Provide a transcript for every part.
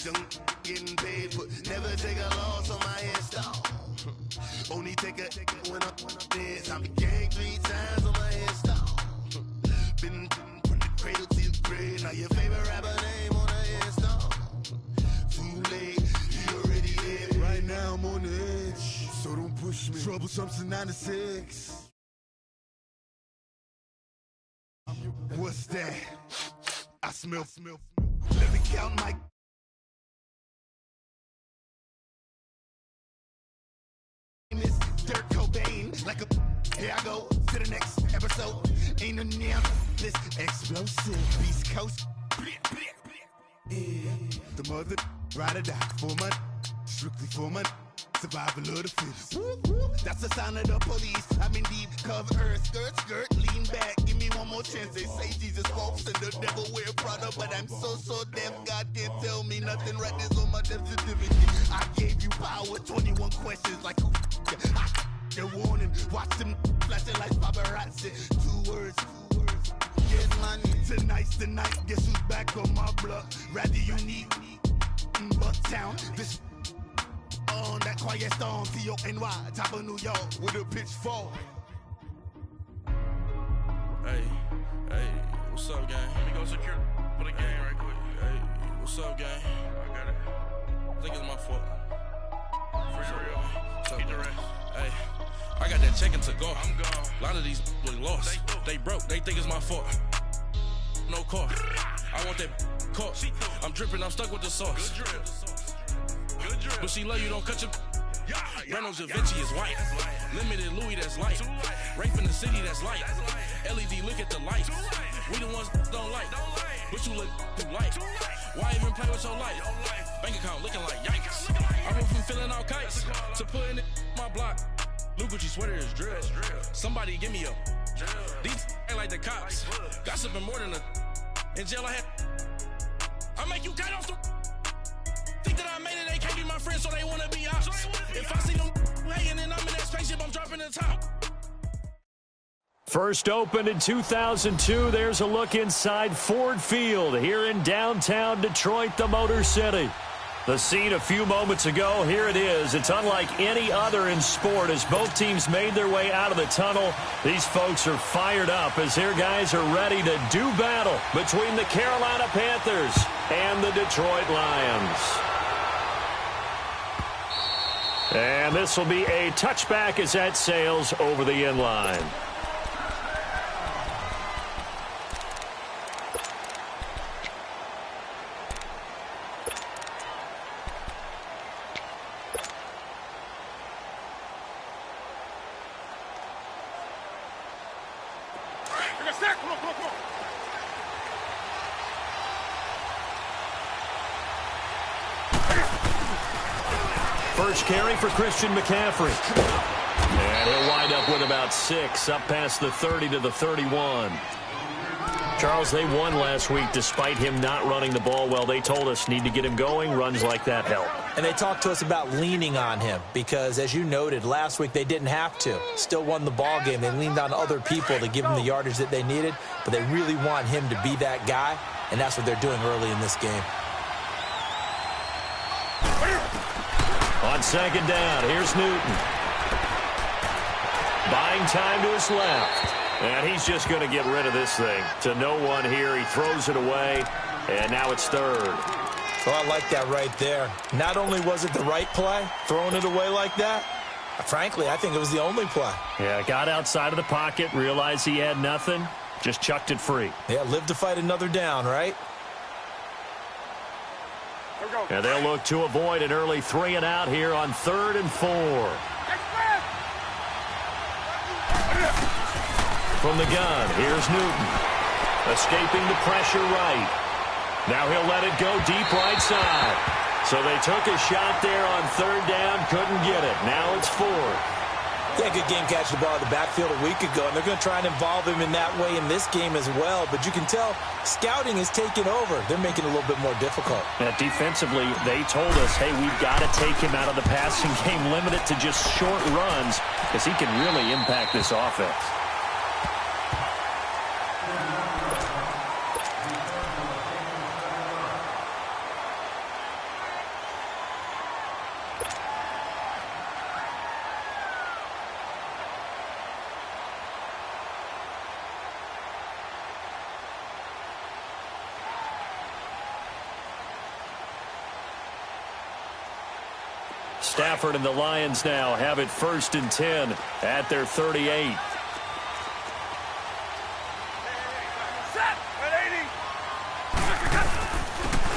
Young getting paid, but never take a loss on my install. Only take a when I'm dead. I'm gang 3 times on my install. Been from the cradle to the grave. Now your favorite rapper name on the install. Too late, you already dead. Right now I'm on the edge, so don't push me. Troublesome to 9 to 6. What's that? I smell. Let me count my. This Dirt Cobain, like a. Here I go to the next episode. Ain't no near this explosive Beast Coast. Yeah. The mother ride or die for my strictly for my survival of the fittest. That's the sound of the police. I'm in deep cover earth, skirt, lean back. Give me one more chance. They say Jesus walks and the devil wear Prada, but I'm so deaf. God can't tell me nothing. Right there's on my death certificate. I gave you power. 21 questions like who? They're warning. Watch them flashing like paparazzi. 2 words. Get money. Tonight's the night. Guess who's back on my block? Rather unique. Bucktown. This. On that quiet storm, T-O-N-Y, top of New York, with a pitchfork. Hey, what's up, gang? Let me go secure for the game right quick. Hey, what's up, gang? I got it. I think it's my fault. For real. Keep the rest. Hey, I got that check-in to go. I'm gone. A lot of these look lost. They broke. They think it's my fault. No car. I want that car. I'm dripping. I'm stuck with the sauce. Good drip. But she love you, don't cut your. Breno Javinci is white. Limited Louis, that's light. Rape in the city, that's light. LED, look at the lights. We the ones don't like. But you look too light. Why even play with your life? Bank account looking like yikes. I went from filling out kites to putting it in my block. Blue Gucci sweater is drill. Somebody give me a. These ain't like the cops. Gossiping more than a. In jail I had. I make you get off the. Think that I made it, they can't be my friends, so they wanna be ops. If I see them hating and I'm in that spaceship, I'm dropping the top. First opened in 2002, there's a look inside Ford Field here in downtown Detroit, the Motor City. The scene a few moments ago, here it is. It's unlike any other in sport as both teams made their way out of the tunnel. These folks are fired up as their guys are ready to do battle between the Carolina Panthers and the Detroit Lions. And this will be a touchback as that sails over the end line. First carry for Christian McCaffrey. And he'll wind up with about 6, up past the 30 to the 31. Charles, they won last week despite him not running the ball well. They told us need to get him going. Runs like that help. And they talked to us about leaning on him because, as you noted, last week they didn't have to. Still won the ball game. They leaned on other people to give them the yardage that they needed, but they really want him to be that guy, and that's what they're doing early in this game. On second down, here's Newton. Buying time to his left. And he's just going to get rid of this thing. To no one here, he throws it away, and now it's third. Well, I like that right there. Not only was it the right play, throwing it away like that, frankly, I think it was the only play. Yeah, got outside of the pocket, realized he had nothing, just chucked it free. Yeah, live to fight another down, right? And they'll look to avoid an early 3 and out here on 3rd and 4. From the gun, here's Newton. Escaping the pressure right. Now he'll let it go deep right side. So they took a shot there on 3rd down, couldn't get it. Now it's 4th. Yeah, good game catching the ball in the backfield a week ago, and they're going to try and involve him in that way in this game as well. But you can tell scouting is taking over. They're making it a little bit more difficult. Defensively, they told us, hey, we've got to take him out of the passing game, limit it to just short runs, because he can really impact this offense. Stafford and the Lions now have it 1st and 10 at their 38.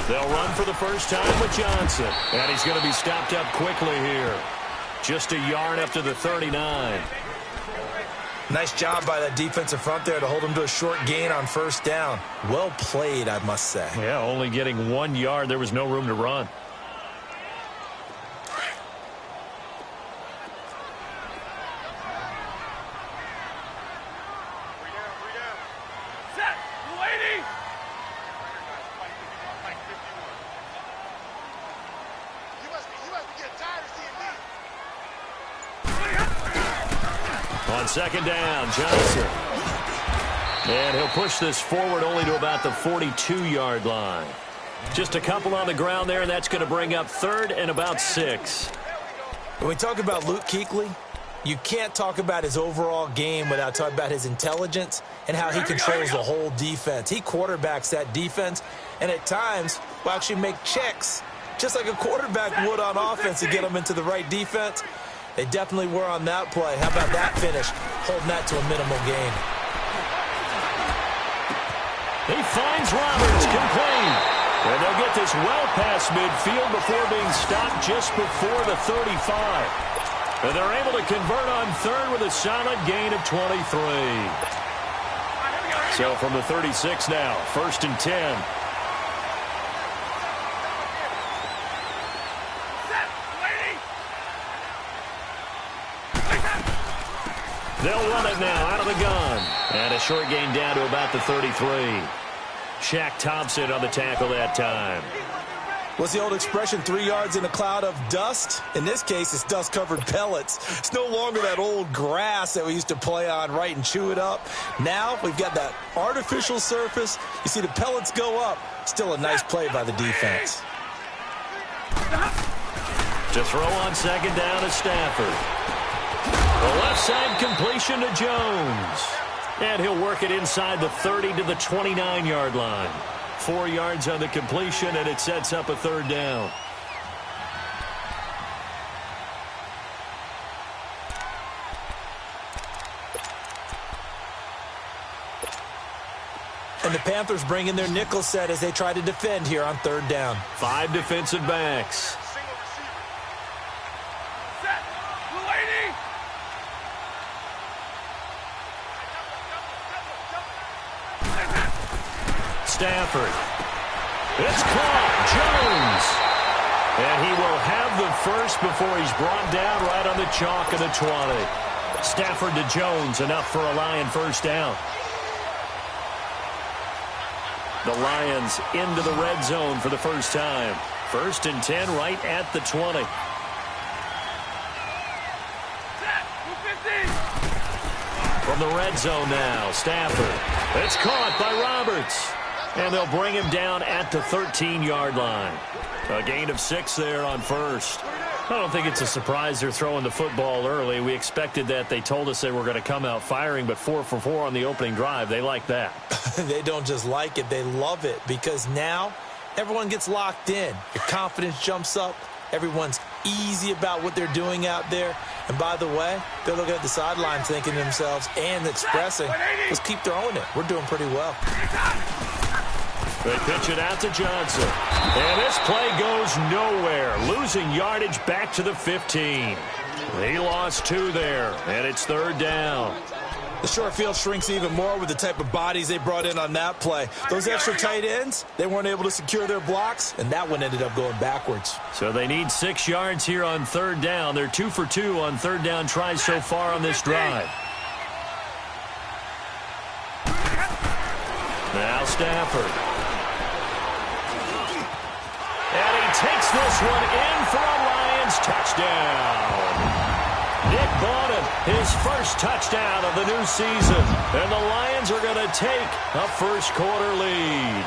They'll run for the first time with Johnson. And he's going to be stopped up quickly here. Just a yard up to the 39. Nice job by that defensive front there to hold him to a short gain on 1st down. Well played, I must say. Yeah, only getting 1 yard. There was no room to run. On 2nd down, Johnson. And he'll push this forward only to about the 42-yard line. Just a couple on the ground there, and that's going to bring up 3rd and about 6. When we talk about Luke Kuechly, you can't talk about his overall game without talking about his intelligence and how he controls the whole defense. He quarterbacks that defense, and at times will actually make checks, just like a quarterback would on offense to get them into the right defense. They definitely were on that play. How about that finish? Holding that to a minimal gain. He finds Roberts, complete. And they'll get this well past midfield before being stopped just before the 35. And they're able to convert on 3rd with a solid gain of 23. So from the 36 now, 1st and 10. They'll run it now out of the gun. And a short gain down to about the 33. Shaq Thompson on the tackle that time. What's the old expression, 3 yards in a cloud of dust? In this case, it's dust-covered pellets. It's no longer that old grass that we used to play on, right, and chew it up. Now we've got that artificial surface. You see the pellets go up. Still a nice play by the defense. To throw on 2nd down is Stafford. The left side completion to Jones. And he'll work it inside the 30 to the 29-yard line. 4 yards on the completion, and it sets up a 3rd down. And the Panthers bring in their nickel set as they try to defend here on 3rd down. 5 defensive backs. Stafford. It's caught. Jones. And he will have the first before he's brought down right on the chalk of the 20. Stafford to Jones, enough for a Lion 1st down. The Lions into the red zone for the first time. 1st and 10 right at the 20. From the red zone now, Stafford. It's caught by Roberts. And they'll bring him down at the 13-yard line. A gain of 6 there on 1st. I don't think it's a surprise they're throwing the football early. We expected that. They told us they were going to come out firing, but 4 for 4 on the opening drive. They like that. They don't just like it. They love it because now everyone gets locked in. Your confidence jumps up. Everyone's easy about what they're doing out there. And by the way, they're looking at the sideline thinking to themselves and expressing, let's keep throwing it. We're doing pretty well. They pitch it out to Johnson. And this play goes nowhere. Losing yardage back to the 15. He lost 2 there, and it's 3rd down. The short field shrinks even more with the type of bodies they brought in on that play. Those extra tight ends, they weren't able to secure their blocks, and that one ended up going backwards. So they need 6 yards here on 3rd down. They're 2 for 2 on 3rd down tries so far on this drive. Now Stafford. And he takes this one in for a Lions touchdown. Nick Bawden, his first touchdown of the new season. And the Lions are going to take a first quarter lead.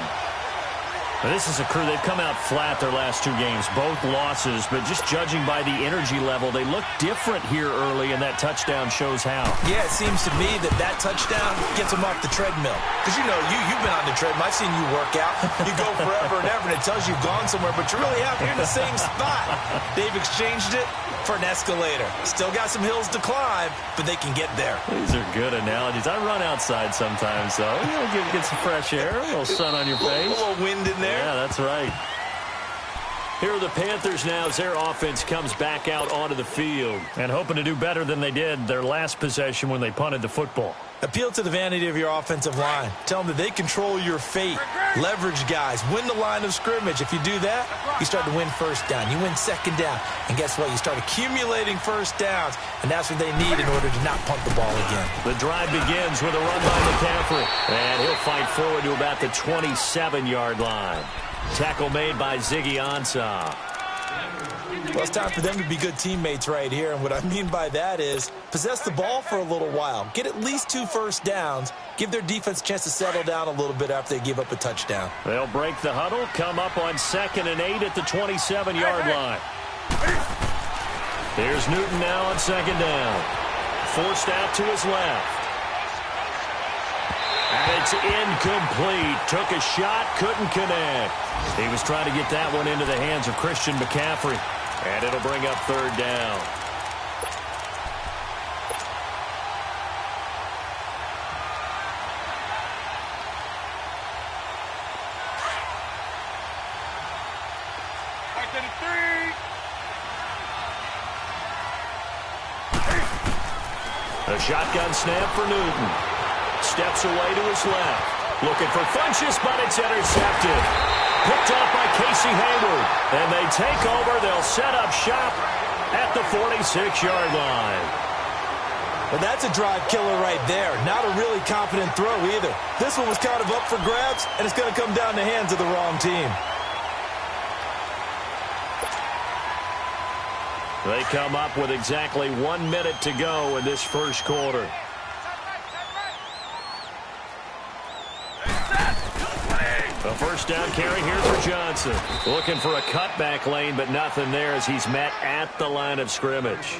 This is a crew, they've come out flat their last 2 games, both losses, but just judging by the energy level, they look different here early, and that touchdown shows how. Yeah, it seems to me that touchdown gets them off the treadmill. Because, you know, you've been on the treadmill. I've seen you work out. You go forever and ever, and it tells you you've gone somewhere, but you really haven't. You're in the same spot. They've exchanged it for an escalator. Still got some hills to climb, but they can get there. These are good analogies. I run outside sometimes, though. You know, get some fresh air, a little sun on your face. A little wind in there. Yeah, that's right. Here are the Panthers now as their offense comes back out onto the field and hoping to do better than they did their last possession when they punted the football. Appeal to the vanity of your offensive line. Tell them that they control your fate. Leverage guys. Win the line of scrimmage. If you do that, you start to win first down. You win second down. And guess what? You start accumulating first downs, and that's what they need in order to not punt the ball again. The drive begins with a run by McCaffrey. And he'll fight forward to about the 27-yard line. Tackle made by Ziggy Ansah. Well, it's time for them to be good teammates right here. And what I mean by that is possess the ball for a little while. Get at least 2 first downs. Give their defense a chance to settle down a little bit after they give up a touchdown. They'll break the huddle, come up on 2nd and 8 at the 27-yard line. Here's Newton now on 2nd down. Forced out to his left. And it's incomplete. Took a shot, couldn't connect. He was trying to get that one into the hands of Christian McCaffrey. And it'll bring up 3rd down. A shotgun snap for Newton. Steps away to his left. Looking for Funchess, but it's intercepted. Picked up by Casey Hayward. And they take over. They'll set up shop at the 46-yard line. Well, that's a drive killer right there. Not a really confident throw either. This one was kind of up for grabs, and it's going to come down the hands of the wrong team. They come up with exactly 1 minute to go in this first quarter. A first down carry here for Johnson. Looking for a cutback lane, but nothing there as he's met at the line of scrimmage.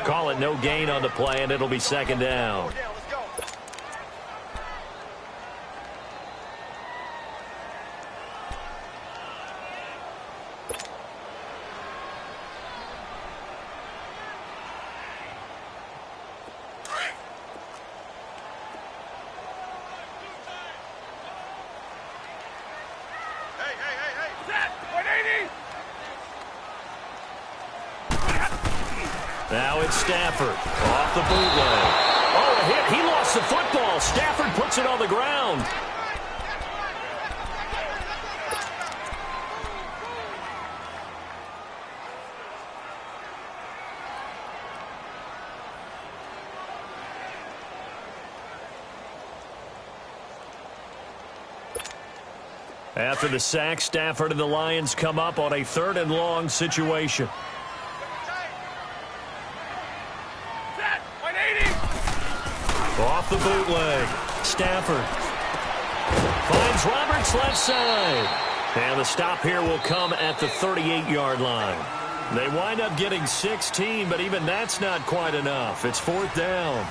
Call it no gain on the play, and it'll be 2nd down. Now it's Stafford off the bootleg. Oh, a hit. He lost the football. Stafford puts it on the ground. After the sack, Stafford and the Lions come up on a 3rd and long situation. Off the bootleg. Stafford finds Roberts left side. And the stop here will come at the 38-yard line. They wind up getting 16, but even that's not quite enough. It's 4th down.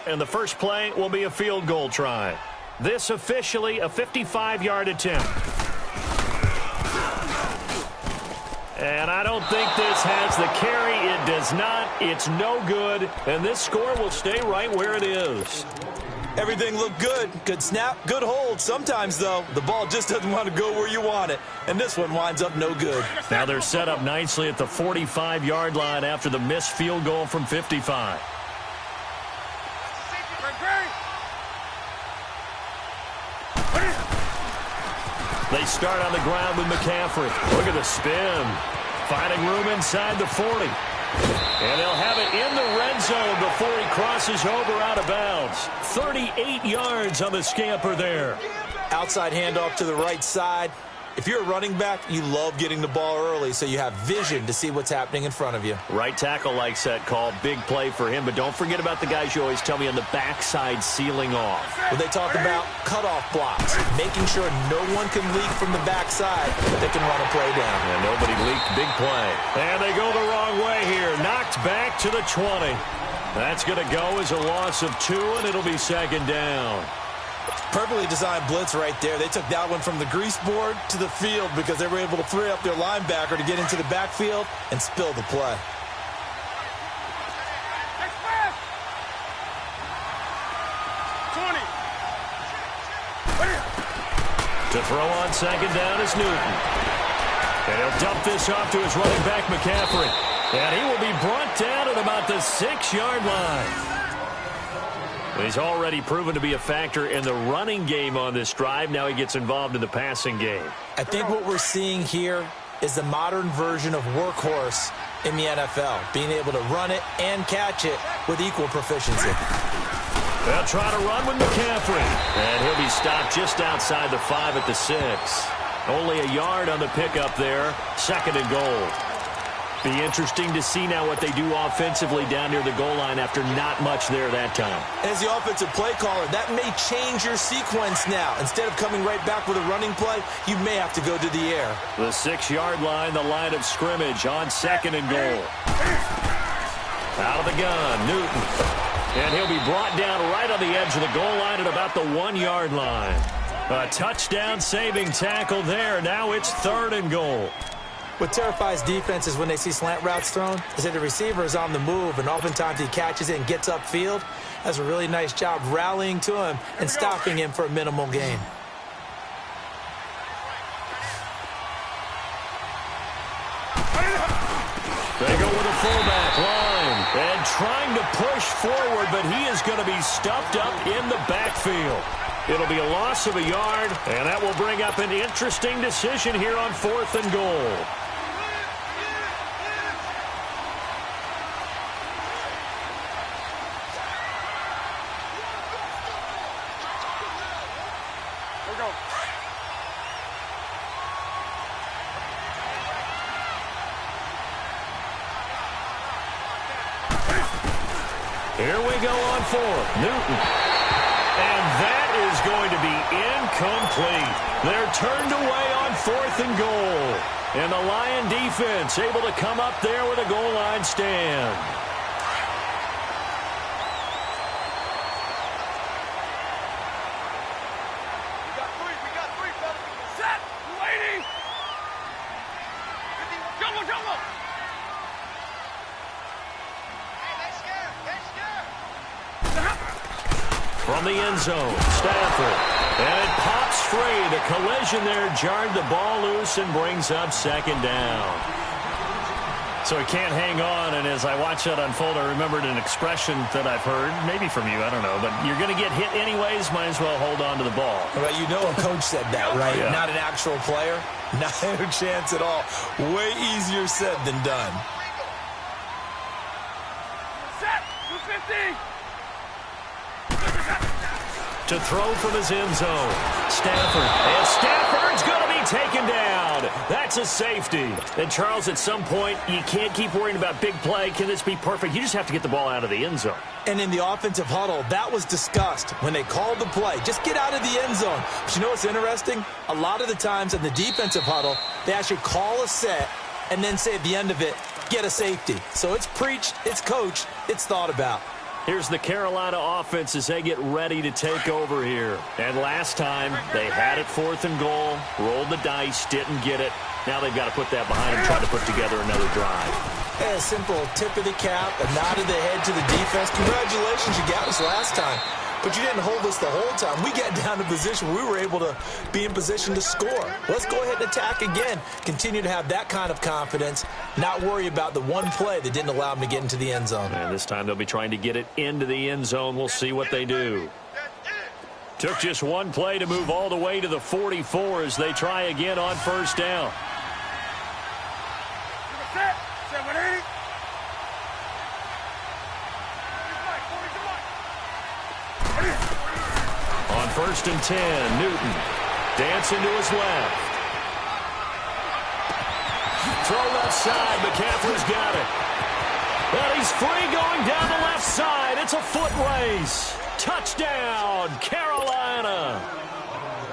And the first play will be a field goal try. This officially a 55-yard attempt. And I don't think this has the carry. It does not. It's no good. And this score will stay right where it is. Everything looked good. Good snap, good hold. Sometimes, though, the ball just doesn't want to go where you want it. And this one winds up no good. Now they're set up nicely at the 45-yard line after the missed field goal from 55. They start on the ground with McCaffrey. Look at the spin. Finding room inside the 40. And they'll have it in the red zone before he crosses over out of bounds. 38 yards on the scamper there. Outside handoff to the right side. If you're a running back, you love getting the ball early so you have vision to see what's happening in front of you. Right tackle likes that call. Big play for him. But don't forget about the guys you always tell me on the backside sealing off. When they talk about cutoff blocks, making sure no one can leak from the backside, they can run a play down. And nobody leaked. Big play. And they go the wrong way here. Knocked back to the 20. That's going to go as a loss of 2, and it'll be second down. Perfectly designed blitz right there. They took that one from the grease board to the field because they were able to free up their linebacker to get into the backfield and spill the play. To throw on second down is Newton. And he'll dump this off to his running back, McCaffrey. And he will be brought down at about the 6-yard line. He's already proven to be a factor in the running game on this drive. Now he gets involved in the passing game. I think what we're seeing here is the modern version of workhorse in the NFL, being able to run it and catch it with equal proficiency. They'll try to run with McCaffrey. And he'll be stopped just outside the 5 at the 6. Only a yard on the pickup there. 2nd and goal. Be interesting to see now what they do offensively down near the goal line after not much there that time. As the offensive play caller, that may change your sequence now. Instead of coming right back with a running play, you may have to go to the air. The 6-yard line, the line of scrimmage on 2nd and goal. Out of the gun, Newton. And he'll be brought down right on the edge of the goal line at about the 1-yard line. A touchdown-saving tackle there. Now it's 3rd and goal. What terrifies defenses when they see slant routes thrown is that the receiver is on the move, and oftentimes he catches it and gets upfield. Does a really nice job rallying to him and stopping him for a minimal gain. They go with a fullback line and trying to push forward, but he is going to be stuffed up in the backfield. It'll be a loss of a yard, and that will bring up an interesting decision here on 4th and goal. Here we go on 4th. Newton. And that is going to be incomplete. They're turned away on 4th and goal. And the Lion defense able to come up there with a goal line stand. We got three, fellas. Set. Waiting. Jumbo. From the end zone, Stafford. And it pops free. The collision there jarred the ball loose and brings up 2nd down. So he can't hang on, and as I watch that unfold, I remembered an expression that I've heard, maybe from you, I don't know, but you're going to get hit anyways, might as well hold on to the ball. Well, you know a coach said that, right? Yeah. Not an actual player. Not a chance at all. Way easier said than done. Set. 250. To throw from his end zone, Stafford. And Stafford's going to be taken down. That's a safety. And, Charles, at some point, you can't keep worrying about big play. Can this be perfect? You just have to get the ball out of the end zone. And in the offensive huddle, that was discussed when they called the play. Just get out of the end zone. But you know what's interesting? A lot of the times in the defensive huddle, they actually call a set and then say at the end of it, get a safety. So it's preached, it's coached, it's thought about. Here's the Carolina offense as they get ready to take over here. And last time, they had it 4th and goal, rolled the dice, didn't get it. Now they've got to put that behind them, try to put together another drive. Hey, a simple tip of the cap, a nod of the head to the defense. Congratulations, you got us last time. But you didn't hold us the whole time. We got down to position where we were able to be in position to score. Let's go ahead and attack again. Continue to have that kind of confidence, not worry about the one play that didn't allow them to get into the end zone. And this time they'll be trying to get it into the end zone. We'll see what they do. Took just one play to move all the way to the 44 as they try again on 1st down. Set. 780. On 1st and 10, Newton dancing to his left. throw left side. McCaffrey's got it. And he's free going down the left side. It's a foot race. Touchdown, Carolina.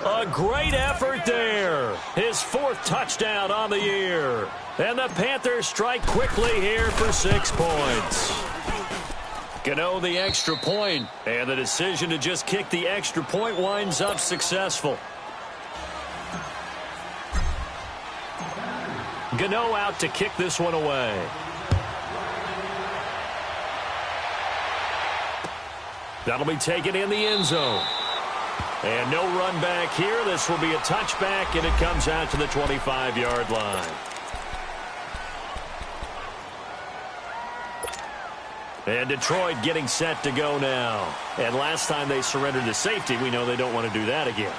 A great effort there. His 4th touchdown on the year. And the Panthers strike quickly here for 6 points. Gano the extra point, and the decision to just kick the extra point winds up successful. Gano out to kick this one away. That'll be taken in the end zone. And no run back here. This will be a touchback, and it comes out to the 25-yard line. And Detroit getting set to go now. And last time they surrendered to safety, we know they don't want to do that again.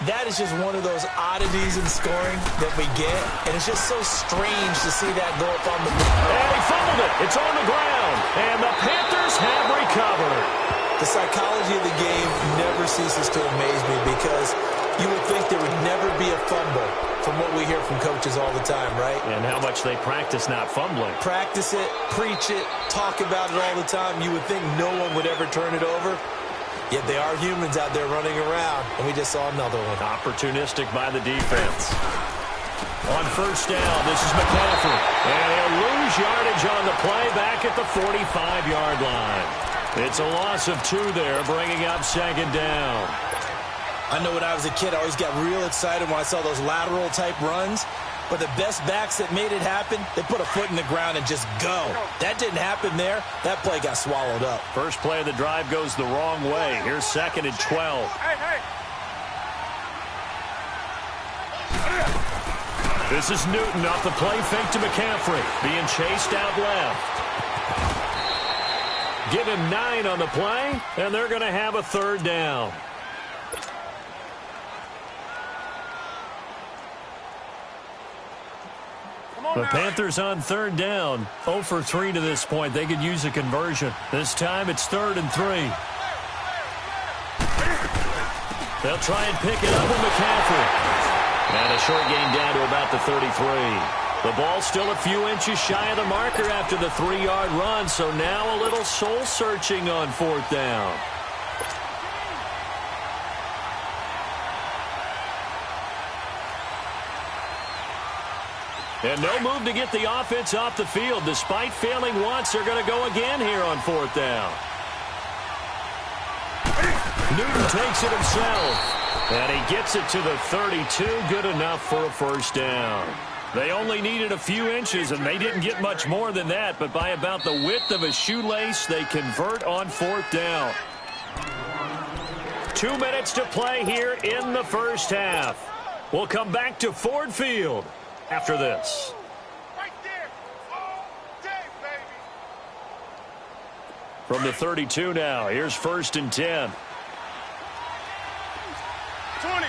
That is just one of those oddities in scoring that we get, and it's just so strange to see that go up on the ground. And he fumbled it. It's on the ground, and the Panthers have recovered. The psychology of the game never ceases to amaze me because you would think there would never be a fumble from what we hear from coaches all the time, right? And how much they practice not fumbling. Practice it, preach it, talk about it all the time. You would think no one would ever turn it over. Yet they are humans out there running around, and we just saw another one. Opportunistic by the defense. On first down, this is McCaffrey. And he'll lose yardage on the play back at the 45-yard line. It's a loss of 2 there, bringing up 2nd down. I know when I was a kid, I always got real excited when I saw those lateral-type runs. But the best backs that made it happen, they put a foot in the ground and just go. That didn't happen there. That play got swallowed up. First play of the drive goes the wrong way. Here's 2nd and 12. This is Newton off the play fake to McCaffrey. Being chased out left. Give him 9 on the play, and they're going to have a 3rd down. The Panthers on 3rd down. 0 for 3 to this point. They could use a conversion. This time it's 3rd and 3. They'll try and pick it up with McCaffrey. And a short gain down to about the 33. The ball still a few inches shy of the marker after the 3-yard run. So now a little soul searching on 4th down. And no move to get the offense off the field. Despite failing once, they're going to go again here on 4th down. Newton takes it himself. And he gets it to the 32. Good enough for a 1st down. They only needed a few inches, and they didn't get much more than that. But by about the width of a shoelace, they convert on 4th down. 2 minutes to play here in the first half. We'll come back to Ford Field after this. Right there. All day, baby. From the 32 now, here's 1st and 10. 20.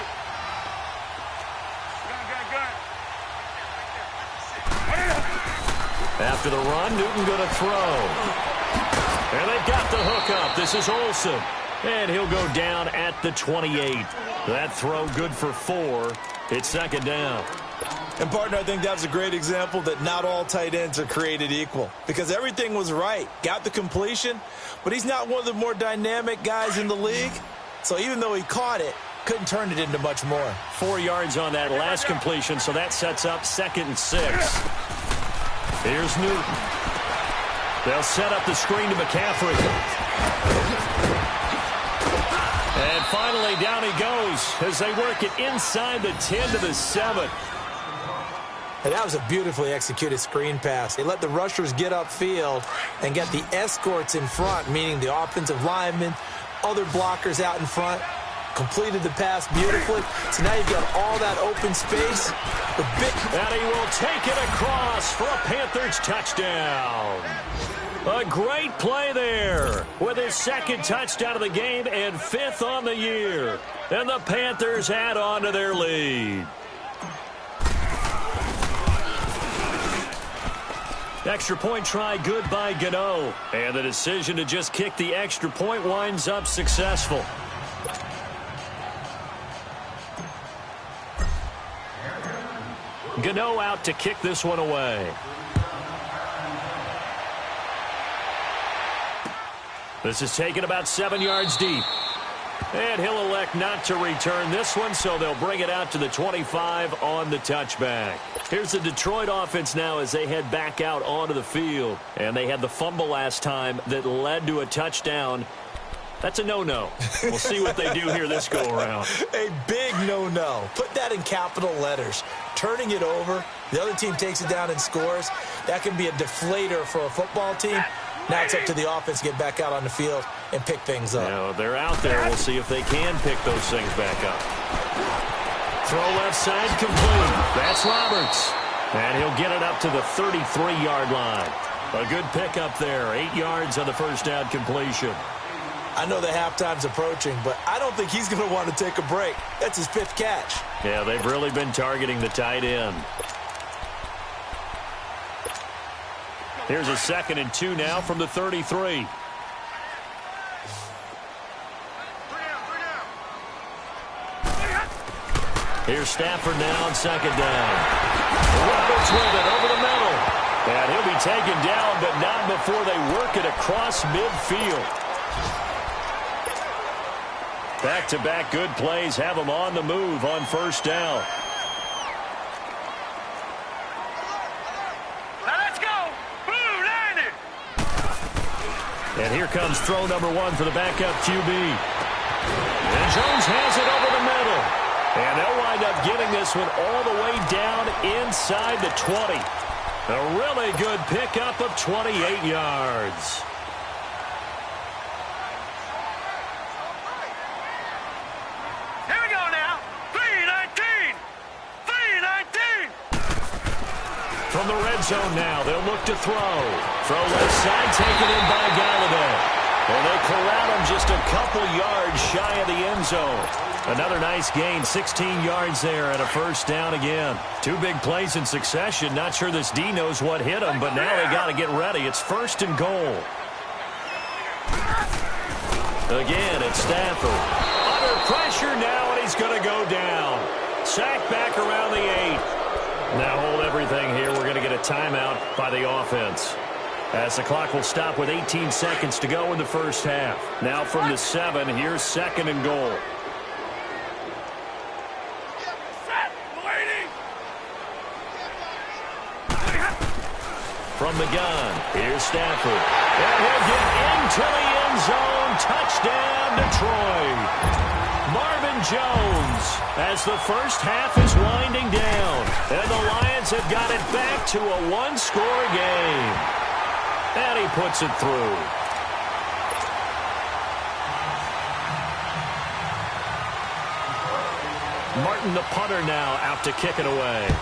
After the run, Newton going to throw. And they've got the hook up. This is Olsen. And he'll go down at the 28. That throw good for 4. It's 2nd down. And, partner, I think that was a great example that not all tight ends are created equal. Because everything was right. Got the completion, but he's not one of the more dynamic guys in the league. So even though he caught it, couldn't turn it into much more. 4 yards on that last completion, so that sets up 2nd and 6. Here's Newton. They'll set up the screen to McCaffrey. And finally, down he goes as they work it inside the 10 to the 7. And that was a beautifully executed screen pass. They let the rushers get upfield and get the escorts in front, meaning the offensive linemen, other blockers out in front. Completed the pass beautifully. So now you've got all that open space. And he will take it across for a Panthers touchdown. A great play there with his 2nd touchdown of the game and 5th on the year. And the Panthers add on to their lead. Extra point try good by Gano. And the decision to just kick the extra point winds up successful. Gano out to kick this one away. This is taken about 7 yards deep. And he'll elect not to return this one, so they'll bring it out to the 25 on the touchback. Here's the Detroit offense now as they head back out onto the field. And they had the fumble last time that led to a touchdown. That's a no-no. We'll see what they do here this go-around. A big no-no. Put that in capital letters. Turning it over, the other team takes it down and scores. That can be a deflator for a football team. Now it's up to the offense to get back out on the field and pick things up. Now they're out there. We'll see if they can pick those things back up. Throw left side complete. That's Roberts. And he'll get it up to the 33-yard line. A good pickup there. 8 yards on the first down completion. I know the halftime's approaching, but I don't think he's going to want to take a break. That's his 5th catch. Yeah, they've really been targeting the tight end. Here's a 2nd and 2 now from the 33. Here's Stafford now on 2nd down. Roberts with it over the middle. And he'll be taken down, but not before they work it across midfield. Back-to-back good plays have them on the move on first down. And here comes throw number 1 for the backup QB. And Jones has it over the middle. And they'll wind up getting this one all the way down inside the 20. A really good pickup of 28 yards. Here we go now. 3-19. 3-19. From the red zone now, they'll look to throw. Throw left side, taken in by Galladay. And they corral him just a couple yards shy of the end zone. Another nice gain, 16 yards there and a first down again. 2 big plays in succession. Not sure this D knows what hit him, but now they got to get ready. It's 1st and goal. Again, it's Stafford. Under pressure now, and he's going to go down. Sacked back around the 8. Now hold everything here. We're going to get a timeout by the offense. As the clock will stop with 18 seconds to go in the first half. Now from the 7, here's 2nd and goal. From the gun, here's Stafford. And he'll get into the end zone. Touchdown, Detroit. Marvin Jones as the first half is winding down. And the Lions have got it back to a 1-score game. And he puts it through. Martin, the punter, now out to kick it away.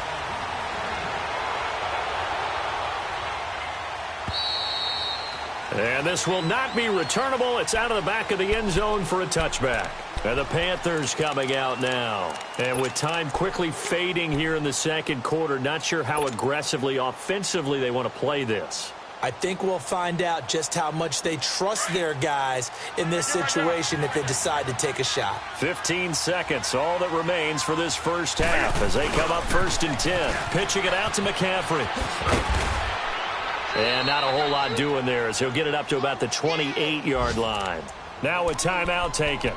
And this will not be returnable. It's out of the back of the end zone for a touchback. And the Panthers coming out now. And with time quickly fading here in the second quarter, not sure how aggressively, offensively they want to play this. I think we'll find out just how much they trust their guys in this situation if they decide to take a shot. 15 seconds, all that remains for this first half as they come up 1st and 10. Pitching it out to McCaffrey. And not a whole lot doing there as he'll get it up to about the 28-yard line. Now a timeout taken.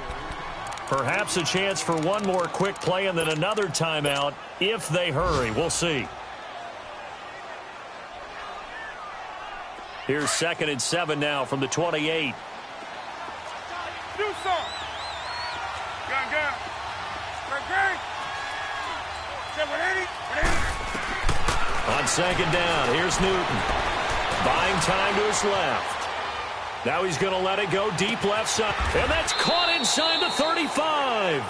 Perhaps a chance for one more quick play and then another timeout if they hurry. We'll see. Here's 2nd and 7 now from the 28. Do something. Gun. On 2nd down, here's Newton. Buying time to his left. Now he's going to let it go deep left side. And that's caught inside the 35.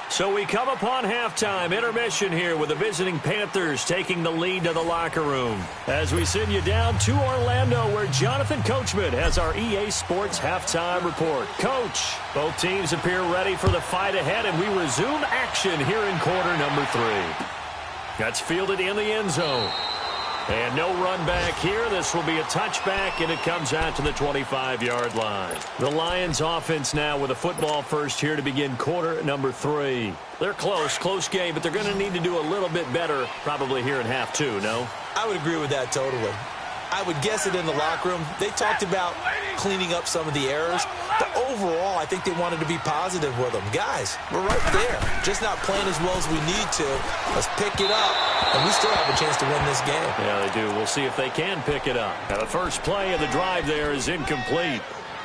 So we come upon halftime intermission here with the visiting Panthers taking the lead to the locker room. As we send you down to Orlando where Jonathan Coachman has our EA Sports halftime report. Coach, both teams appear ready for the fight ahead and we resume action here in quarter number 3. That's fielded in the end zone. And no run back here. This will be a touchback, and it comes out to the 25-yard line. The Lions offense now with a football first here to begin quarter number 3. They're close game, but they're going to need to do a little bit better probably here in half 2, no? I would agree with that totally. I would guess it in the locker room. They talked about cleaning up some of the errors, but overall, I think they wanted to be positive with them. Guys, we're right there. Just not playing as well as we need to. Let's pick it up, and we still have a chance to win this game. Yeah, they do. We'll see if they can pick it up. Now, the first play of the drive there is incomplete.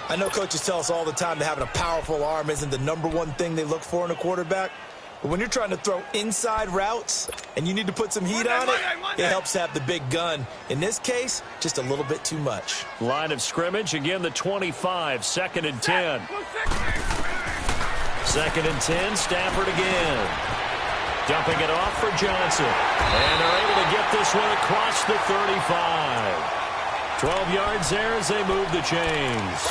I know coaches tell us all the time that having a powerful arm isn't the #1 thing they look for in a quarterback. But when you're trying to throw inside routes and you need to put some heat on it, it helps have the big gun. In this case, just a little bit too much. Line of scrimmage, again, the 25, 2nd and 10. 2nd and 10, Stafford again. Dumping it off for Johnson. And they're able to get this one across the 35. 12 yards there as they move the chains.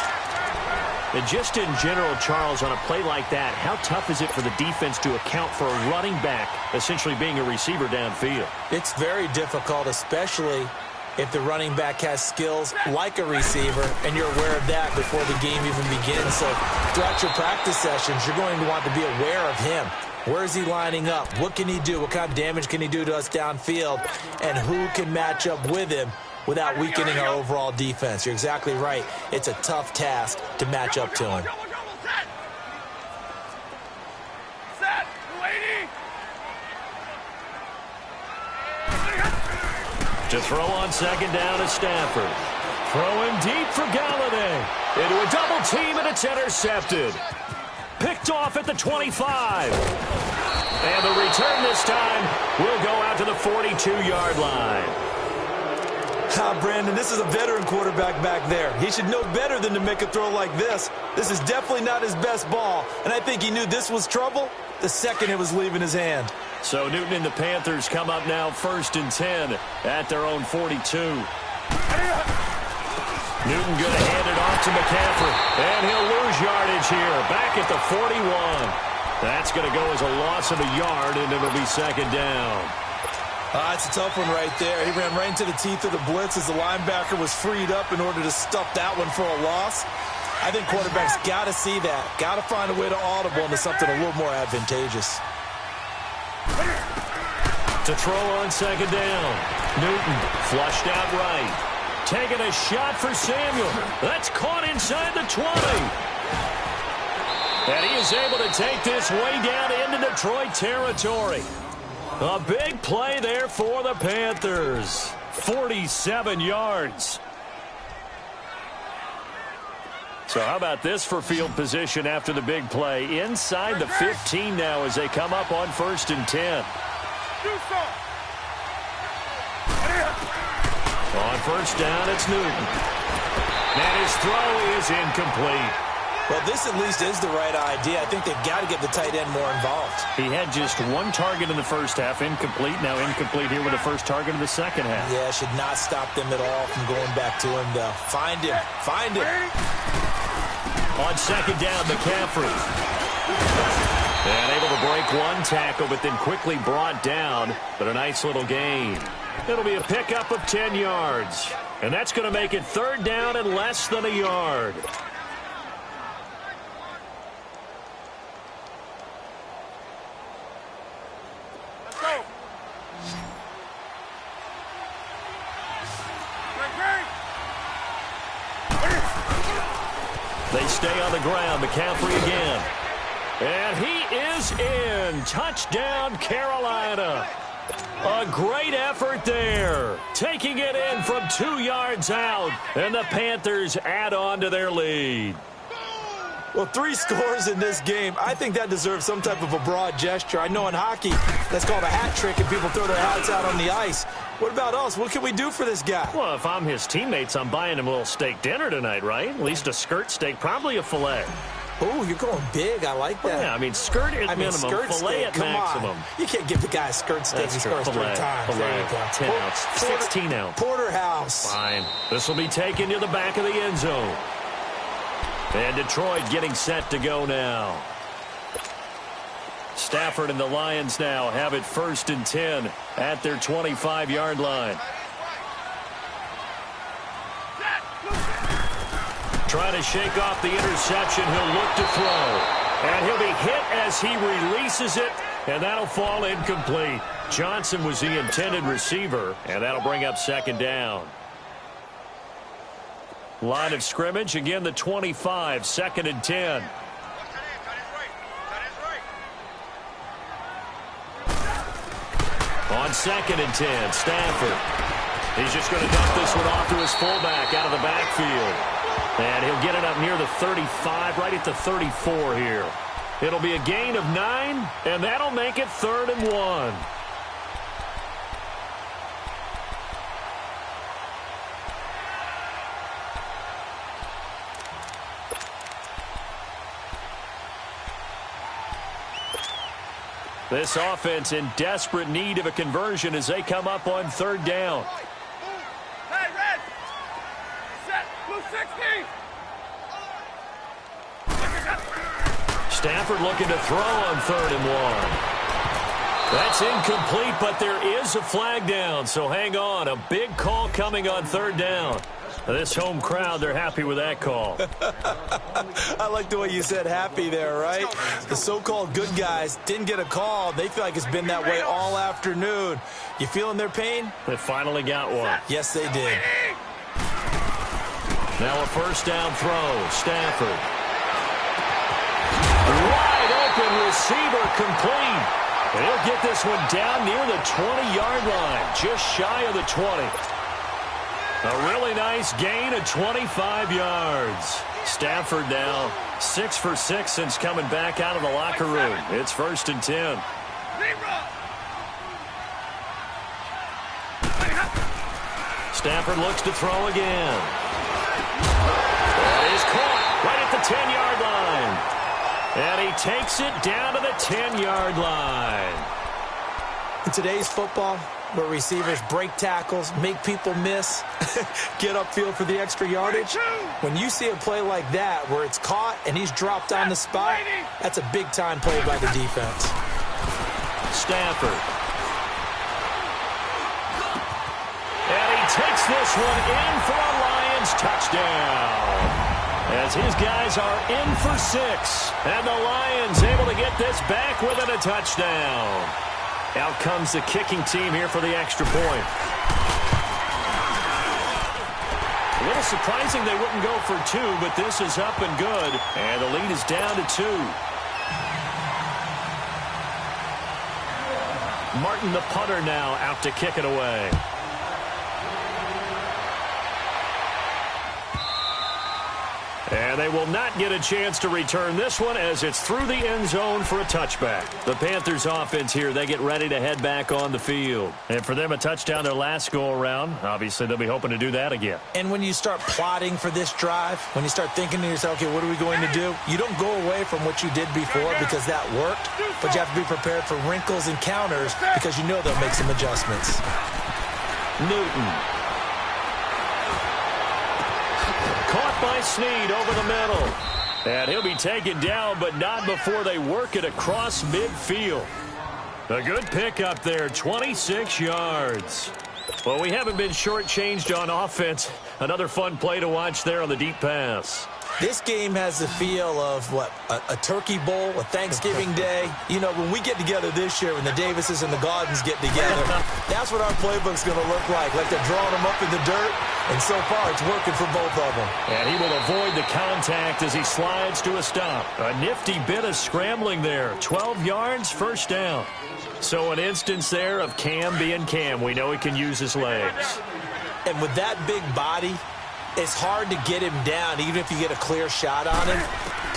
And just in general, Charles, on a play like that, how tough is it for the defense to account for a running back essentially being a receiver downfield? It's very difficult, especially if the running back has skills like a receiver, and you're aware of that before the game even begins. So throughout your practice sessions, you're going to want to be aware of him. Where is he lining up? What can he do? What kind of damage can he do to us downfield? And who can match up with him without weakening our overall defense? You're exactly right. It's a tough task to match up to him. To throw on 2nd down is Stafford. Throwing deep for Galladay. Into a double team, and it's intercepted. Picked off at the 25. And the return this time will go out to the 42-yard line. Brandon, this is a veteran quarterback back there. He should know better than to make a throw like this. This is definitely not his best ball, and I think he knew this was trouble the second it was leaving his hand. So Newton and the Panthers come up now 1st and 10 at their own 42. Newton going to hand it off to McCaffrey, and he'll lose yardage here, back at the 41. That's going to go as a loss of a yard, and it'll be 2nd down. It's a tough one right there. He ran right into the teeth of the blitz as the linebacker was freed up in order to stuff that one for a loss. I think quarterbacks got to see that. Got to find a way to audible into something a little more advantageous. To throw on 2nd down. Newton flushed out right. Taking a shot for Samuel. That's caught inside the 20. And he is able to take this way down into Detroit territory. A big play there for the Panthers. 47 yards. So how about this for field position after the big play? Inside the 15 now as they come up on 1st and 10. On 1st down, it's Newton. And his throw is incomplete. Well, this at least is the right idea. I think they've got to get the tight end more involved. He had just 1 target in the first half, incomplete. Now incomplete here with the first target of the second half. Yeah, should not stop them at all from going back to him, though. Find him. Find him. On 2nd down, McCaffrey. And able to break 1 tackle, but then quickly brought down. But a nice little gain. It'll be a pickup of 10 yards. And that's going to make it 3rd down and less than a yard. They stay on the ground. McCaffrey again. And he is in. Touchdown, Carolina. A great effort there. Taking it in from 2 yards out. And the Panthers add on to their lead. Well, 3 scores in this game. I think that deserves some type of a broad gesture. I know in hockey, that's called a hat trick, and people throw their hats out on the ice. What about us? What can we do for this guy? Well, if I'm his teammates, I'm buying him a little steak dinner tonight, right? At least a skirt steak, probably a filet. Oh, you're going big. I like that. Well, yeah, I mean, skirt at minimum, skirt filet steak. at maximum. You can't give the guy a skirt steak. He scores 3 times. Filet, 10 ounce, 16 ounce. Porterhouse. Fine. This will be taken to the back of the end zone. And Detroit getting set to go now. Stafford and the Lions now have it 1st and 10 at their 25-yard line. Trying to shake off the interception. He'll look to throw. And he'll be hit as he releases it, and that'll fall incomplete. Johnson was the intended receiver, and that'll bring up second down. Line of scrimmage, again the 25, 2nd and 10. On 2nd and 10, Stafford. He's just going to dump this one off to his fullback out of the backfield. And he'll get it up near the 35, right at the 34 here. It'll be a gain of 9, and that'll make it 3rd and 1. This offense in desperate need of a conversion as they come up on 3rd down. Hey, Red! Set! Blue 60! Stafford looking to throw on 3rd and 1. That's incomplete, but there is a flag down, so hang on. A big call coming on 3rd down. This home crowd, they're happy with that call. I like the way you said happy there, right? The so-called good guys didn't get a call. They feel like it's been that way all afternoon. You feeling their pain? They finally got one. Yes, they did. Now a 1st down throw. Stafford. Wide open receiver complete. And he'll get this one down near the 20-yard line, just shy of the 20. A really nice gain of 25 yards. Stafford now 6 for 6 since coming back out of the locker room. It's 1st and 10. Stafford looks to throw again. That is caught right at the 10-yard line. And he takes it down to the 10-yard line. In today's football, where receivers break tackles, make people miss, get upfield for the extra yardage, when you see a play like that where it's caught and he's dropped on the spot, that's a big-time play by the defense. Stafford. And he takes this one in for a Lions touchdown. As his guys are in for 6. And the Lions able to get this back within a touchdown. Out comes the kicking team here for the extra point. A little surprising they wouldn't go for 2, but this is up and good. And the lead is down to 2. Martin, the punter, now out to kick it away. And they will not get a chance to return this one as it's through the end zone for a touchback. The Panthers offense here, they get ready to head back on the field. And for them, a touchdown their last go-around. Obviously, they'll be hoping to do that again. And when you start plotting for this drive, when you start thinking to yourself, okay, what are we going to do? You don't go away from what you did before because that worked, but you have to be prepared for wrinkles and counters because you know they'll make some adjustments. Newton. Caught by Snead over the middle. And he'll be taken down, but not before they work it across midfield. A good pickup there, 26 yards. Well, we haven't been shortchanged on offense. Another fun play to watch there on the deep pass. This game has the feel of, what, a turkey bowl, a Thanksgiving day. You know, when we get together this year, when the Davises and the Gaudens get together, that's what our playbook's going to look like they're drawing them up in the dirt, and so far it's working for both of them. And he will avoid the contact as he slides to a stop. A nifty bit of scrambling there. 12 yards, 1st down. So an instance there of Cam being Cam. We know he can use his legs. And with that big body, it's hard to get him down, even if you get a clear shot on him.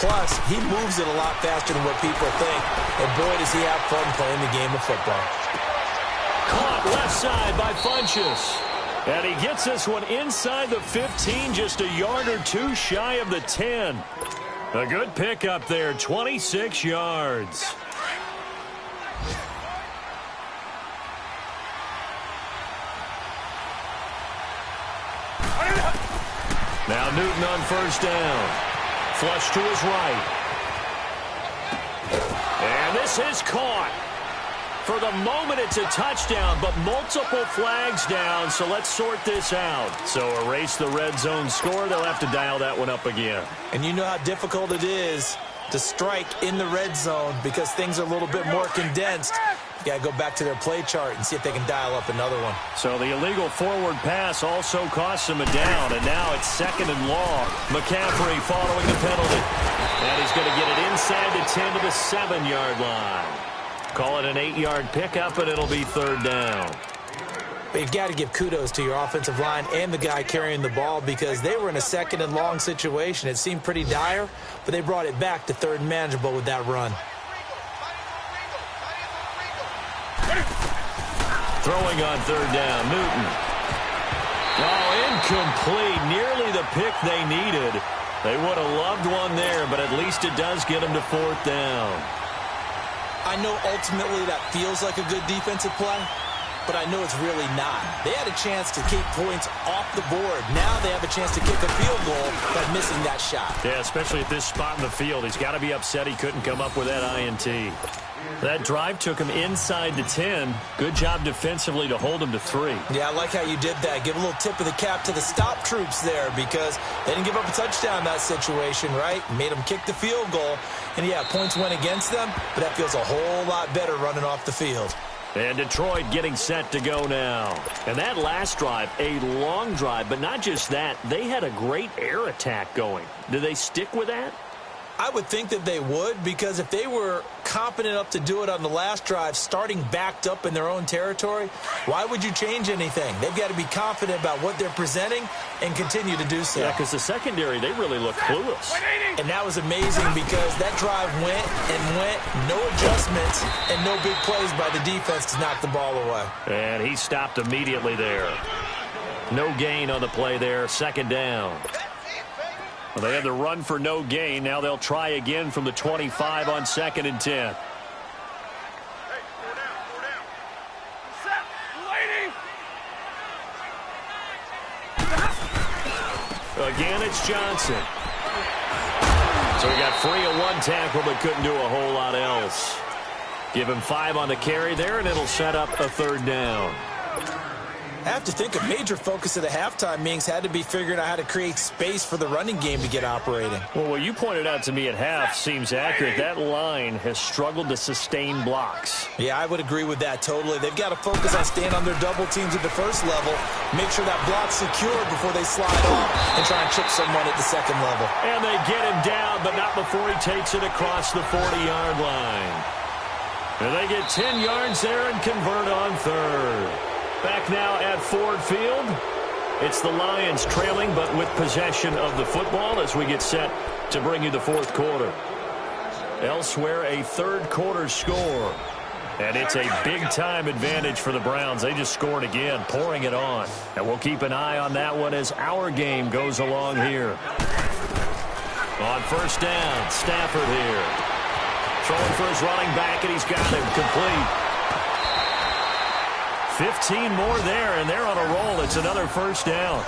Plus, he moves it a lot faster than what people think. And boy, does he have fun playing the game of football. Caught left side by Funchess. And he gets this one inside the 15, just a yard or 2 shy of the 10. A good pickup there, 26 yards. Now Newton on 1st down. Flush to his right. And this is caught. For the moment, it's a touchdown, but multiple flags down, so let's sort this out. So erase the red zone score. They'll have to dial that one up again. And you know how difficult it is to strike in the red zone because things are a little bit more condensed. You got to go back to their play chart and see if they can dial up another one. So the illegal forward pass also costs him a down, and now it's 2nd and long. McCaffrey following the penalty. And he's going to get it inside the 10 to the 7-yard line. Call it an 8-yard pickup, and it'll be 3rd down. But you've got to give kudos to your offensive line and the guy carrying the ball because they were in a 2nd and long situation. It seemed pretty dire, but they brought it back to 3rd and manageable with that run. Throwing on 3rd down, Newton. Oh, incomplete. Nearly the pick they needed. They would have loved one there, but at least it does get them to 4th down. I know ultimately that feels like a good defensive play, but I know it's really not. They had a chance to keep points off the board. Now they have a chance to kick a field goal by missing that shot. Yeah, especially at this spot in the field. He's got to be upset he couldn't come up with that INT. That drive took him inside the 10. Good job defensively to hold him to 3. Yeah, I like how you did that. Give a little tip of the cap to the stop troops there because they didn't give up a touchdown in that situation, right? Made them kick the field goal. And, yeah, points went against them, but that feels a whole lot better running off the field. And Detroit getting set to go now. And that last drive, a long drive, but not just that. They had a great air attack going. Do they stick with that? I would think that they would because if they were confident enough to do it on the last drive, starting backed up in their own territory, why would you change anything? They've got to be confident about what they're presenting and continue to do so. Yeah, because the secondary, they really look clueless. And that was amazing because that drive went and went, no adjustments, and no big plays by the defense to knock the ball away. And he stopped immediately there. No gain on the play there, 2nd down. Well, they had the run for no gain. Now they'll try again from the 25 on 2nd and 10. Again, it's Johnson. So he got free of one tackle but couldn't do a whole lot else. Give him 5 on the carry there, and it'll set up a 3rd down. I have to think a major focus of the halftime meetings had to be figuring out how to create space for the running game to get operating. Well, what you pointed out to me at half seems accurate. That line has struggled to sustain blocks. Yeah, I would agree with that totally. They've got to focus on staying on their double teams at the first level, make sure that block's secure before they slide off and try and chip someone at the 2nd level. And they get him down, but not before he takes it across the 40-yard line. And they get 10 yards there and convert on 3rd. Back now at Ford Field. It's the Lions trailing, but with possession of the football as we get set to bring you the 4th quarter. Elsewhere, a 3rd quarter score. And it's a big-time advantage for the Browns. They just scored again, pouring it on. And we'll keep an eye on that one as our game goes along here. On 1st down, Stafford here. Throwing for his running back, and he's got him complete. 15 more there, and they're on a roll. It's another 1st down.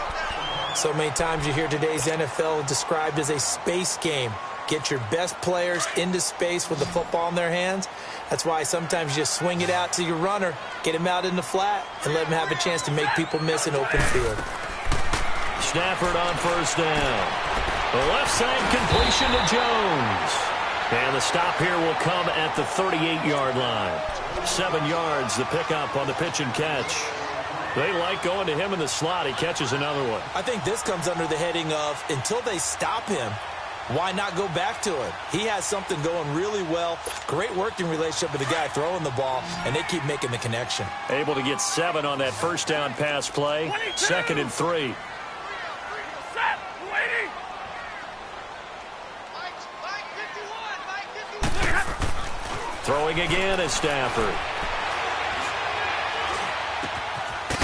So many times you hear today's NFL described as a space game. Get your best players into space with the football in their hands. That's why sometimes you just swing it out to your runner, get him out in the flat, and let him have a chance to make people miss an open field. Stafford on 1st down. The left side completion to Jones. And the stop here will come at the 38-yard line. 7 yards, the pickup on the pitch and catch. They like going to him in the slot. He catches another one. I think this comes under the heading of until they stop him, why not go back to it? He has something going really well. Great working relationship with the guy throwing the ball, and they keep making the connection. Able to get 7 on that 1st down pass play. 2nd and 3. Throwing again is Stafford.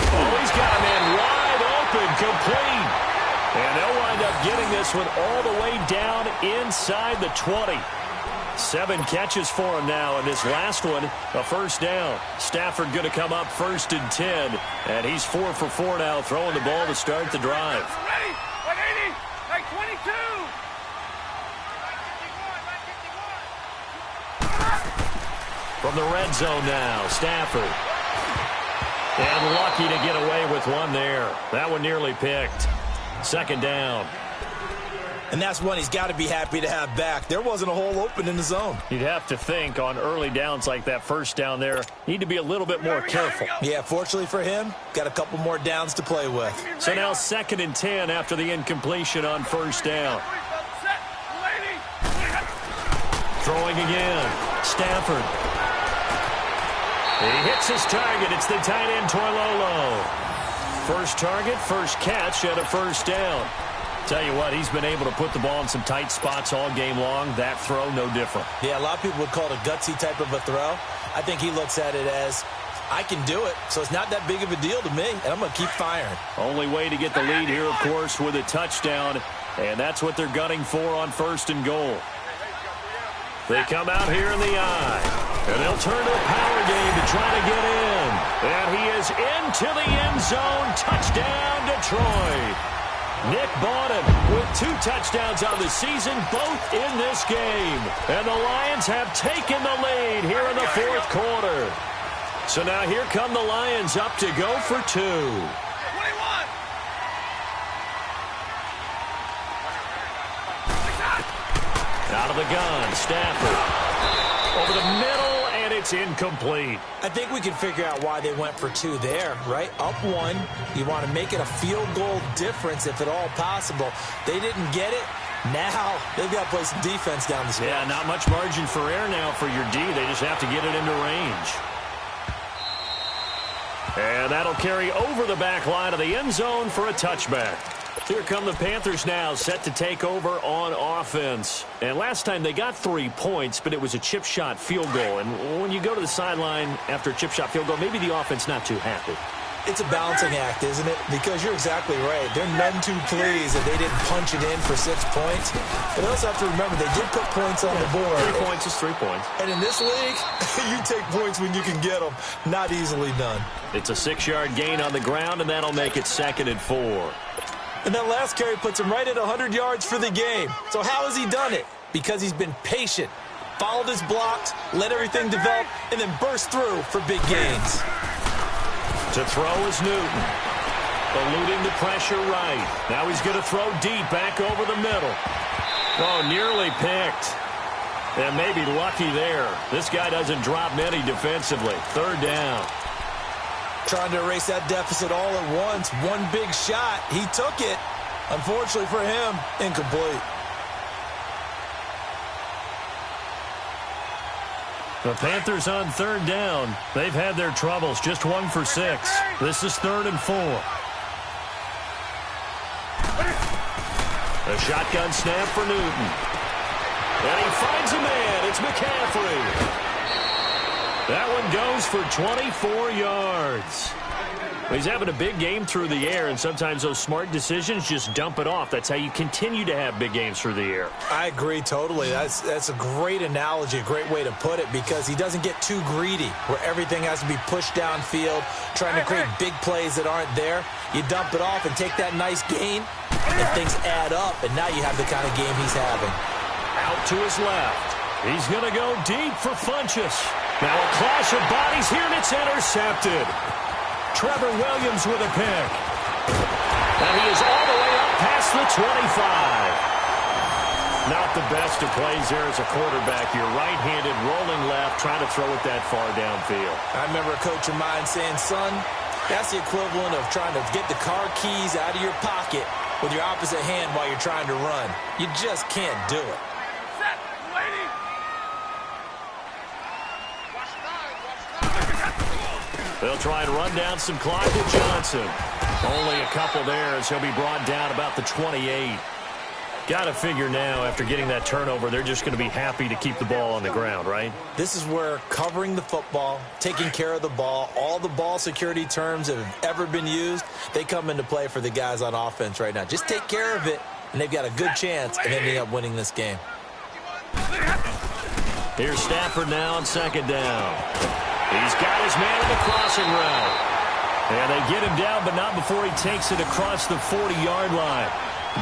Oh, he's got him in wide open, complete. And they'll wind up getting this one all the way down inside the 20. 7 catches for him now, and this last one, a 1st down. Stafford going to come up 1st and 10, and he's 4 for 4 now, throwing the ball to start the drive. Ready? 180. Like 22. From the red zone now, Stafford. And lucky to get away with one there. That one nearly picked. Second down. And that's one he's got to be happy to have back. There wasn't a hole open in the zone. You'd have to think on early downs like that first down there, need to be a little bit more careful. Yeah, fortunately for him, got a couple more downs to play with. So now 2nd and 10 after the incompletion on first down. Throwing again. Stafford. He hits his target. It's the tight end, Toilolo. First target, first catch, and a first down. Tell you what, he's been able to put the ball in some tight spots all game long. That throw, no different. Yeah, a lot of people would call it a gutsy type of a throw. I think he looks at it as, I can do it, so it's not that big of a deal to me, and I'm going to keep firing. Only way to get the lead here, of course, with a touchdown, and that's what they're gunning for on 1st and goal. They come out here in the eye, and they'll turn to a power game to try to get in. And he is into the end zone. Touchdown, Detroit. Nick Bawden with 2 touchdowns on the season, both in this game. And the Lions have taken the lead here in the 4th quarter. So now here come the Lions up to go for 2. 21. Out of the gun, Stafford. Over the middle, and it's incomplete. I think we can figure out why they went for 2 there, right? Up 1, you want to make it a field goal difference if at all possible. They didn't get it. Now they've got to play some defense down the stretch. Yeah, not much margin for error now for your D. They just have to get it into range. And that'll carry over the back line of the end zone for a touchback. Here come the Panthers now, set to take over on offense. And last time they got 3 points, but it was a chip shot field goal. And when you go to the sideline after a chip shot field goal, maybe the offense not too happy. It's a balancing act, isn't it? Because you're exactly right. They're none too pleased that they didn't punch it in for 6 points. But they also have to remember they did put points on the board. 3 points is 3 points. And in this league, you take points when you can get them. Not easily done. It's a 6-yard gain on the ground, and that'll make it 2nd and 4. And that last carry puts him right at 100 yards for the game. So how has he done it? Because he's been patient, followed his blocks, let everything develop, and then burst through for big gains. To throw is Newton. Eluding the pressure right. Now he's going to throw deep back over the middle. Oh, nearly picked. And maybe lucky there. This guy doesn't drop many defensively. 3rd down. Trying to erase that deficit all at once. One big shot. He took it. Unfortunately for him, incomplete. The Panthers on 3rd down. They've had their troubles. Just 1 for 6. This is 3rd and 4. A shotgun snap for Newton. And he finds a man. It's McCaffrey. That one goes for 24 yards. He's having a big game through the air, and sometimes those smart decisions just dump it off. That's how you continue to have big games through the air. I agree totally. That's a great analogy, a great way to put it, because he doesn't get too greedy where everything has to be pushed downfield, trying to create big plays that aren't there. You dump it off and take that nice gain, and things add up, and now you have the kind of game he's having. Out to his left. He's going to go deep for Funchess. Now a clash of bodies here, and it's intercepted. Trevor Williams with a pick. And he is all the way up past the 25. Not the best of plays there as a quarterback. You're right-handed, rolling left, trying to throw it that far downfield. I remember a coach of mine saying, son, that's the equivalent of trying to get the car keys out of your pocket with your opposite hand while you're trying to run. You just can't do it. Set, lady. They'll try and run down some clock to Johnson. Only a couple there as he'll be brought down about the 28. Got to figure now, after getting that turnover, they're just going to be happy to keep the ball on the ground, right? This is where covering the football, taking care of the ball, all the ball security terms that have ever been used, they come into play for the guys on offense right now. Just take care of it, and they've got a good chance of ending up winning this game. Here's Stafford now on 2nd down. He's got his man in the crossing route. And they get him down, but not before he takes it across the 40-yard line.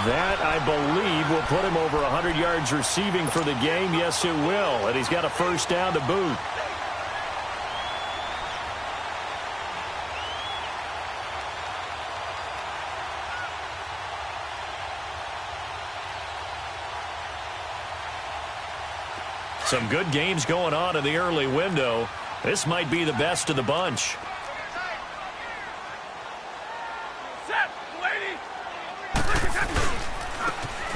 That, I believe, will put him over 100 yards receiving for the game. Yes, it will. And he's got a 1st down to boot. Some good games going on in the early window. This might be the best of the bunch.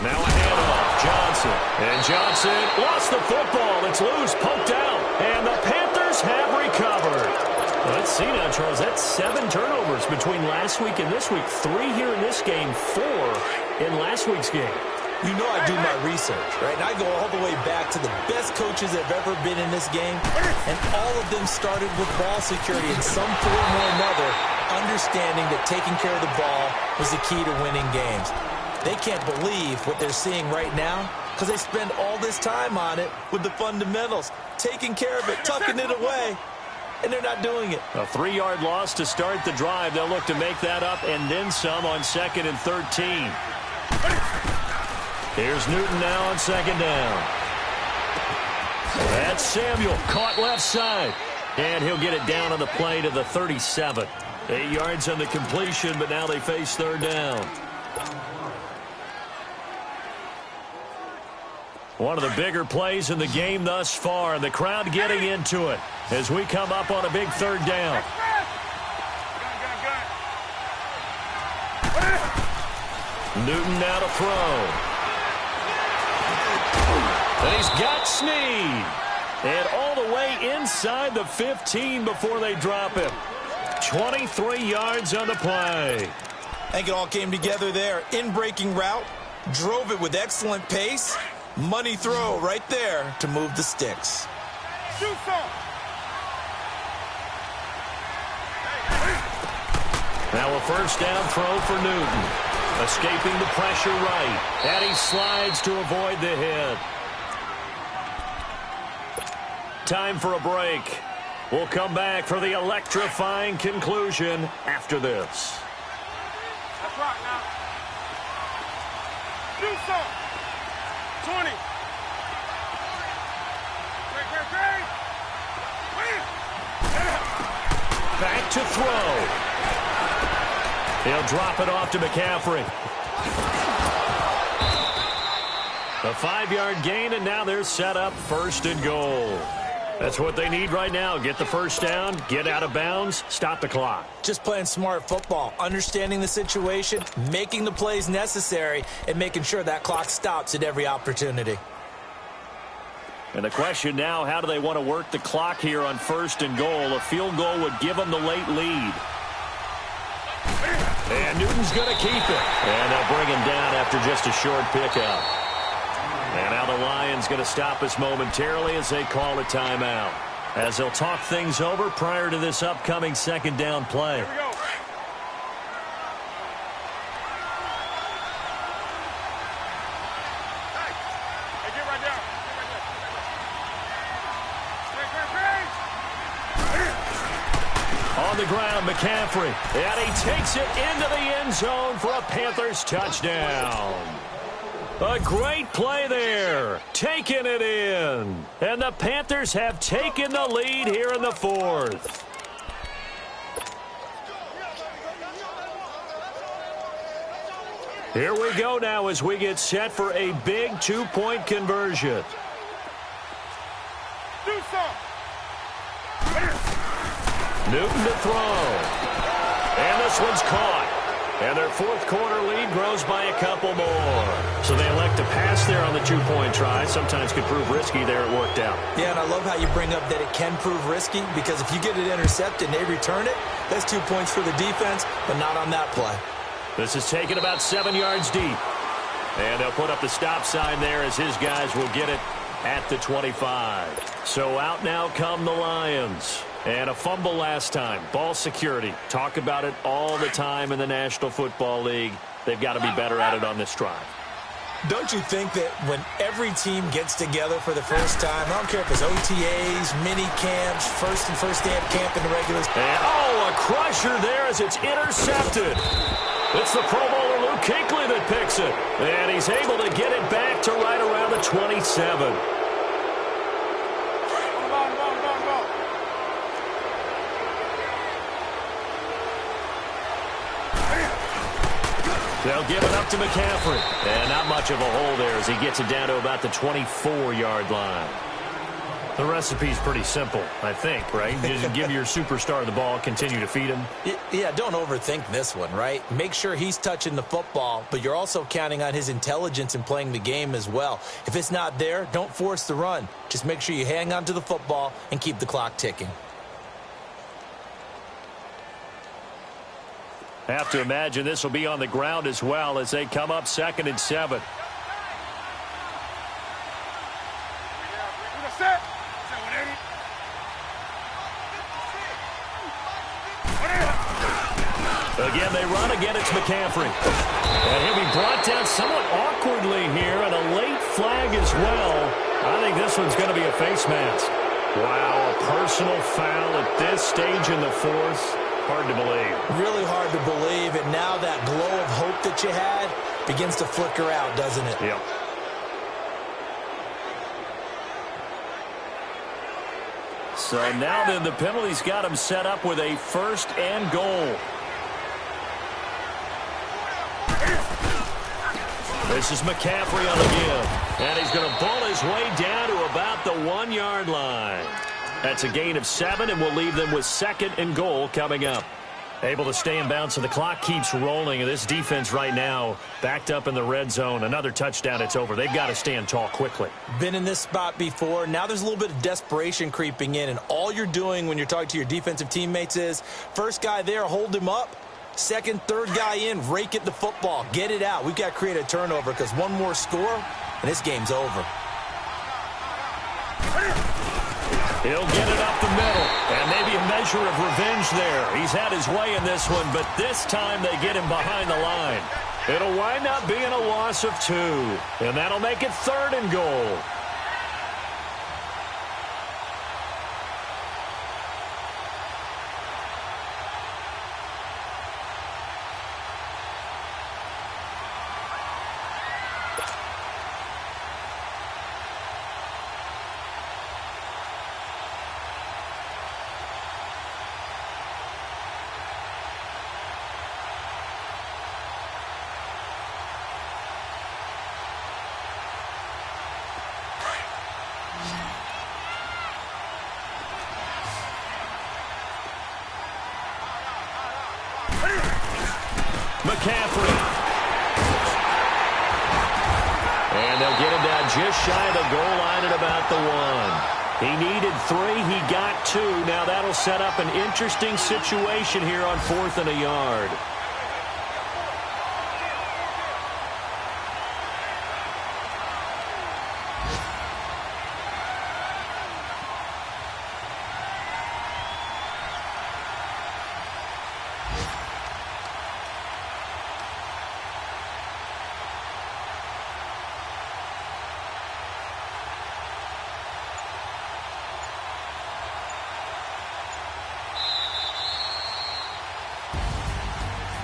Now a handoff. Johnson. And Johnson lost the football. It's loose, poked out. And the Panthers have recovered. Let's see now, Charles. That's 7 turnovers between last week and this week. 3 here in this game, 4 in last week's game. You know I do my research, right? And I go all the way back to the best coaches that have ever been in this game. And all of them started with ball security in some form or another, understanding that taking care of the ball was the key to winning games. They can't believe what they're seeing right now because they spend all this time on it with the fundamentals, taking care of it, tucking it away, and they're not doing it. A 3-yard loss to start the drive. They'll look to make that up and then some on 2nd and 13. Here's Newton now on 2nd down. That's Samuel, caught left side. And he'll get it down on the play to the 37. 8 yards on the completion, but now they face 3rd down. One of the bigger plays in the game thus far, and the crowd getting into it as we come up on a big 3rd down. Newton now to throw. And he's got Snead. And all the way inside the 15 before they drop him. 23 yards on the play. I think it all came together there. In-breaking route, drove it with excellent pace. Money throw right there to move the sticks. Now a 1st down throw for Newton. Escaping the pressure right. And he slides to avoid the hit. Time for a break. We'll come back for the electrifying conclusion after this. That's right now. Do some. 20. Back to throw. He'll drop it off to McCaffrey. A 5-yard gain, and now they're set up 1st and goal. That's what they need right now. Get the 1st down, get out of bounds, stop the clock. Just playing smart football, understanding the situation, making the plays necessary, and making sure that clock stops at every opportunity. And the question now, how do they want to work the clock here on 1st and goal? A field goal would give them the late lead. And Newton's going to keep it. And they'll bring him down after just a short pickup. And now the Lions going to stop us momentarily as they call a timeout, as they'll talk things over prior to this upcoming 2nd down play. Here we go. Hey, get right down. On the ground, McCaffrey. And he takes it into the end zone for a Panthers touchdown. A great play there, taking it in. And the Panthers have taken the lead here in the 4th. Here we go now as we get set for a big 2-point conversion. Do some. Newton to throw. And this one's caught. And their 4th quarter lead grows by a couple more. So they elect to pass there on the 2-point try. Sometimes could prove risky there. It worked out. Yeah, and I love how you bring up that it can prove risky, because if you get it intercepted and they return it, that's 2 points for the defense, but not on that play. This is taken about 7 yards deep. And they'll put up the stop sign there as his guys will get it at the 25. So out now come the Lions. And a fumble last time. Ball security. Talk about it all the time in the National Football League. They've got to be better at it on this drive. Don't you think that when every team gets together for the first time, I don't care if it's OTAs, mini camps, first day of camp in the regulars. And, oh, a crusher there as it's intercepted. It's the Pro Bowler Luke Kuechly that picks it. And he's able to get it back to right around the 27. They'll give it up to McCaffrey. And not much of a hole there as he gets it down to about the 24-yard line. The recipe's pretty simple, I think, right? You just give your superstar the ball, continue to feed him. Yeah, don't overthink this one, right? Make sure he's touching the football, but you're also counting on his intelligence in playing the game as well. If it's not there, don't force the run. Just make sure you hang on to the football and keep the clock ticking. Have to imagine this will be on the ground as well as they come up 2nd and 7. Again, they run. Again, it's McCaffrey. And he'll be brought down somewhat awkwardly here, and a late flag as well. I think this one's going to be a face mask. Wow, a personal foul at this stage in the 4th. Hard to believe. Really hard to believe, and now that glow of hope that you had begins to flicker out, doesn't it? Yep. So now then the penalty's got him set up with a 1st and goal. This is McCaffrey on the give. And he's going to bull his way down to about the 1-yard line. That's a gain of 7, and we'll leave them with 2nd and goal coming up. Able to stay in bounds, so the clock keeps rolling. And this defense right now backed up in the red zone. Another touchdown, it's over. They've got to stand tall quickly. Been in this spot before. Now there's a little bit of desperation creeping in. And all you're doing when you're talking to your defensive teammates is, first guy there, hold him up. Second, third guy in, rake at the football. Get it out. We've got to create a turnover because one more score, and this game's over. He'll get it up the middle, and maybe a measure of revenge there. He's had his way in this one, but this time they get him behind the line. It'll wind up being a loss of 2, and that'll make it 3rd and goal. McCaffrey. And they'll get him down just shy of the goal line at about the 1. He needed 3. He got 2. Now that'll set up an interesting situation here on 4th and a yard.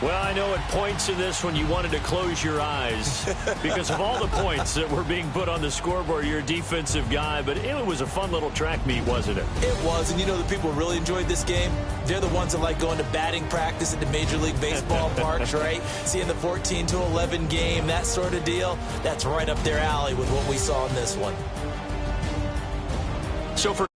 Well, I know at points in this one you wanted to close your eyes because of all the points that were being put on the scoreboard. You're a defensive guy, but it was a fun little track meet, wasn't it? It was, and you know the people who really enjoyed this game? They're the ones that like going to batting practice at the Major League Baseball parks, right? Seeing the 14-11 game, that sort of deal. That's right up their alley with what we saw in this one. So for